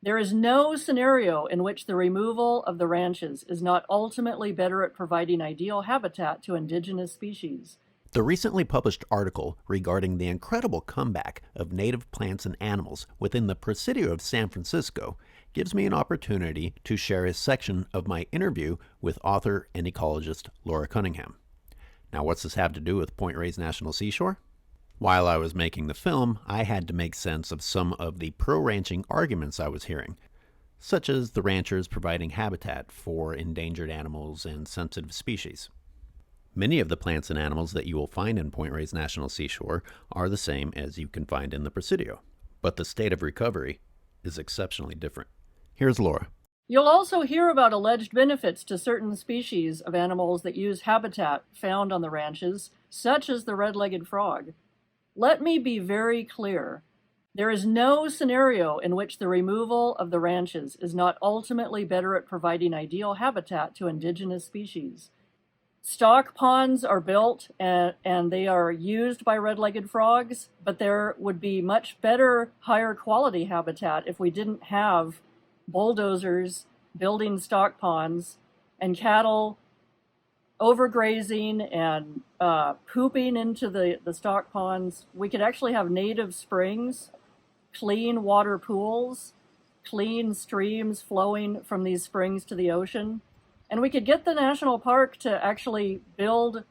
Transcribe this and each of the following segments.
There is no scenario in which the removal of the ranches is not ultimately better at providing ideal habitat to indigenous species. The recently published article regarding the incredible comeback of native plants and animals within the Presidio of San Francisco gives me an opportunity to share a section of my interview with author and ecologist Laura Cunningham. Now, what's this have to do with Point Reyes National Seashore? While I was making the film, I had to make sense of some of the pro-ranching arguments I was hearing, such as the ranchers providing habitat for endangered animals and sensitive species. Many of the plants and animals that you will find in Point Reyes National Seashore are the same as you can find in the Presidio, but the state of recovery is exceptionally different. Here's Laura. You'll also hear about alleged benefits to certain species of animals that use habitat found on the ranches, such as the red-legged frog. Let me be very clear. There is no scenario in which the removal of the ranches is not ultimately better at providing ideal habitat to indigenous species. Stock ponds are built and they are used by red-legged frogs, but there would be much better, higher quality habitat if we didn't have bulldozers building stock ponds and cattle overgrazing and pooping into the stock ponds. We could actually have native springs, clean water pools, clean streams flowing from these springs to the ocean. And we could get the national park to actually build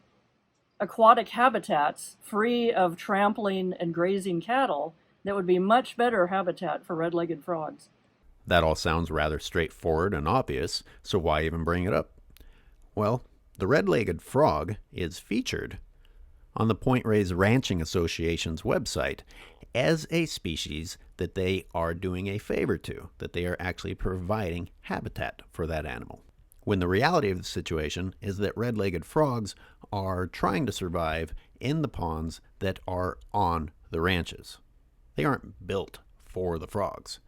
aquatic habitats free of trampling and grazing cattle that would be much better habitat for red-legged frogs. That all sounds rather straightforward and obvious, so why even bring it up? Well, the red-legged frog is featured on the Point Reyes Ranching Association's website as a species that they are doing a favor to, that they are actually providing habitat for that animal. When the reality of the situation is that red-legged frogs are trying to survive in the ponds that are on the ranches. They aren't built for the frogs.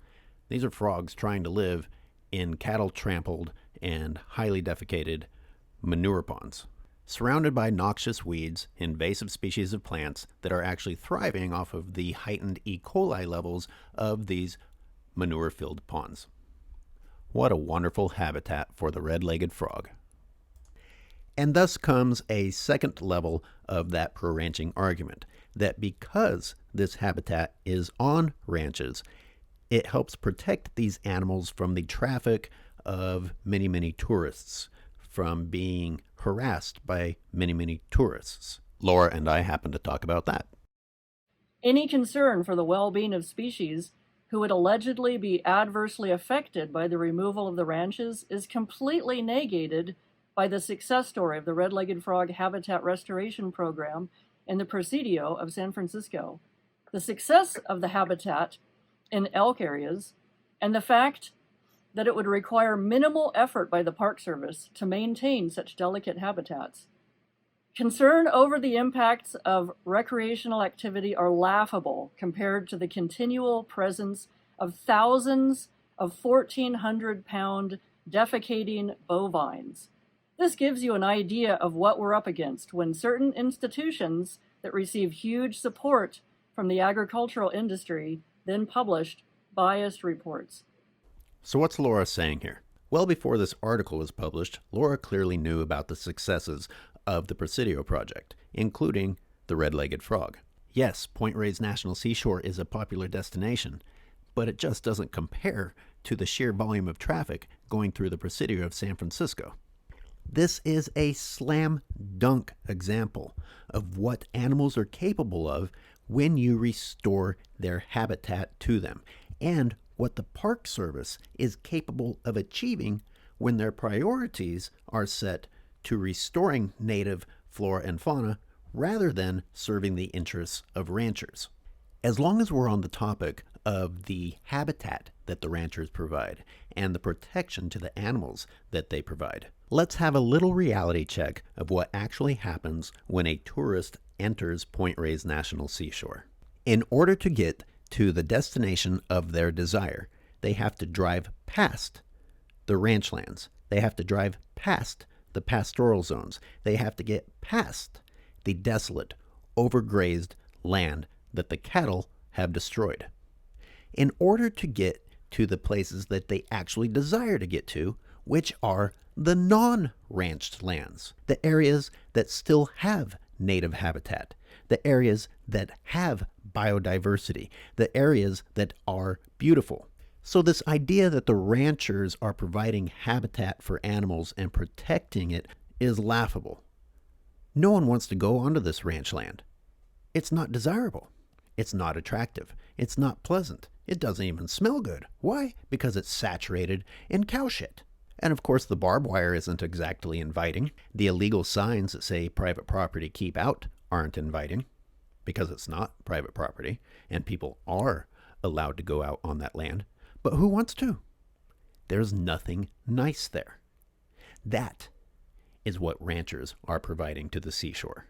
These are frogs trying to live in cattle-trampled and highly defecated manure ponds, surrounded by noxious weeds, invasive species of plants that are actually thriving off of the heightened E. coli levels of these manure-filled ponds. What a wonderful habitat for the red-legged frog. And thus comes a second level of that pro-ranching argument, that because this habitat is on ranches, it helps protect these animals from the traffic of many, many tourists, from being harassed by many, many tourists. Laura and I happen to talk about that. Any concern for the well-being of species who would allegedly be adversely affected by the removal of the ranches is completely negated by the success story of the red-legged frog habitat restoration program in the Presidio of San Francisco. The success of the habitat in elk areas and the fact that it would require minimal effort by the Park Service to maintain such delicate habitats. Concern over the impacts of recreational activity are laughable compared to the continual presence of thousands of 1,400-pound defecating bovines. This gives you an idea of what we're up against when certain institutions that receive huge support from the agricultural industry then published biased reports. So what's Laura saying here? Well, before this article was published, Laura clearly knew about the successes of the Presidio project, including the red-legged frog. Yes, Point Reyes National Seashore is a popular destination, but it just doesn't compare to the sheer volume of traffic going through the Presidio of San Francisco. This is a slam dunk example of what animals are capable of when you restore their habitat to them, and what the Park Service is capable of achieving when their priorities are set to restoring native flora and fauna rather than serving the interests of ranchers. As long as we're on the topic of the habitat that the ranchers provide and the protection to the animals that they provide, let's have a little reality check of what actually happens when a tourist enters Point Reyes National Seashore. In order to get to the destination of their desire, they have to drive past the ranch lands. They have to drive past the pastoral zones. They have to get past the desolate, overgrazed land that the cattle have destroyed. In order to get to the places that they actually desire to get to, which are the non-ranched lands, the areas that still have native habitat, the areas that have biodiversity, the areas that are beautiful. So this idea that the ranchers are providing habitat for animals and protecting it is laughable. No one wants to go onto this ranch land. It's not desirable. It's not attractive. It's not pleasant. It doesn't even smell good. Why? Because it's saturated in cow shit. And of course, the barbed wire isn't exactly inviting. The illegal signs that say private property keep out aren't inviting, because it's not private property, and people are allowed to go out on that land. But who wants to? There's nothing nice there. That is what ranchers are providing to the seashore.